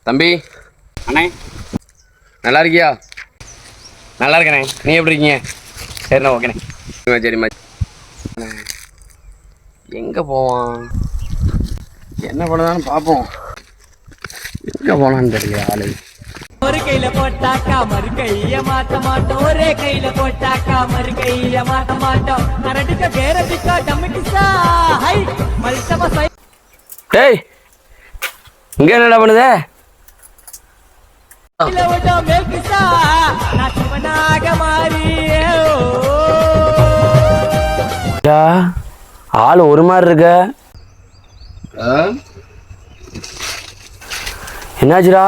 தம்பி. அண்ணே நல்லா இருக்கியா? நல்லா இருக்கண்ணே. நீ எப்படி இருக்கீங்க? சரிண்ணா ஓகேண்ணே. சரிம்மா. எங்கே போவான்? என்ன பண்ணதான்னு பார்ப்போம். எங்கே போனான்னு தெரியல ஆளு. ஒரு கையில போட்டாக்கா மறு கைய மாட்ட மாட்டோம், ஒரே கையில போட்டாக்கா மறு கைய மாட்ட மாட்டோம். கரடிக்க பேரடிக்கா டம்மிட்டிசா ஹை மல்சம சை. டேய் இங்கே என்னடா பண்ணுதே? கிலோட மேக்கிசா நாச்சவனாக மாறியே. ஆள் ஒரு மாதிரி இருக்க. என்னாச்சுடா?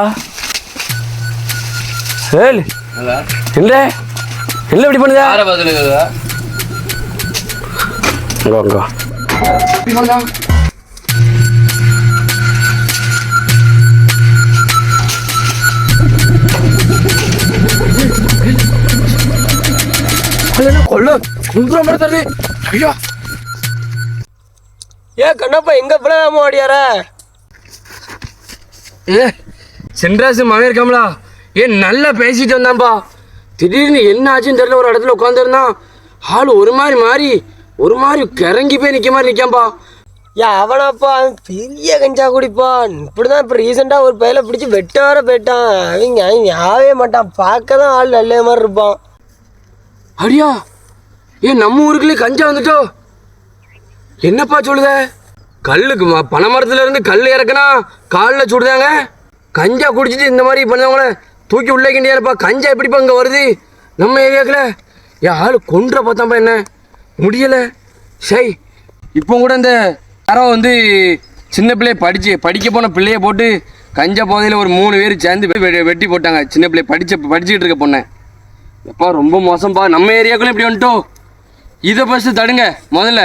ஏல் இல்லை இல்லை இப்படி பண்ணுதா? கொள்ள குங்குற மாதிரி தருது. ஐயா ஏன் கண்ணப்பா எங்க பிள்ளையாம ஓடியார? ஏ சென்ட்ராசு மகன் இருக்காமலா? ஏன் நல்லா பேசிட்டு வந்தான்பா. திடீர்னு என்ன ஆச்சுன்னு தெரியல. ஒரு இடத்துல உட்காந்துருந்தான். ஆள் ஒரு மாதிரி மாறி ஒரு மாதிரி கிறங்கி போய் நிற்க மாதிரி நிற்காம்பா. ஏன் அவனாப்பா பெரிய கஞ்சா குடிப்பான். இப்படிதான் இப்போ ரீசெண்டாக ஒரு பையில பிடிச்சி வெட்ட வர போயிட்டான். அவங்க ஆகவே மாட்டான். பார்க்க தான் ஆள் நல்ல மாதிரி இருப்பான். அடியா ஏன் நம்ம ஊருக்குள்ளே கஞ்சா வந்துட்டோ? என்னப்பா சொல்லுத? கல்லுக்கு பனை மரத்துல இருந்து கல் இறக்குனா காலில் சுடுதாங்க. கஞ்சா குடிச்சிட்டு இந்த மாதிரி பண்ணவங்கள தூக்கி உள்ளே கிண்டியாருப்பா. கஞ்சா எப்படிப்பா இங்கே வருது நம்ம ஏரியாக்கில்? என் ஆள் கொன்ற பார்த்தாப்பா. என்ன முடியலை சை. இப்போ கூட இந்த யாரோ வந்து சின்ன பிள்ளைய படிக்க போன பிள்ளைய போட்டு கஞ்சா போதையில் ஒரு 3 பேர் சேர்ந்து வெட்டி போட்டாங்க. சின்ன பிள்ளைய படிச்சுக்கிட்டு இருக்க பொண்ணை. எப்பா ரொம்ப மோசம்ப்பா. நம்ம ஏரியாக்குள்ளே இப்படி வந்துட்டோம். இதை ஃபஸ்ட்டு தடுங்க முதல்ல.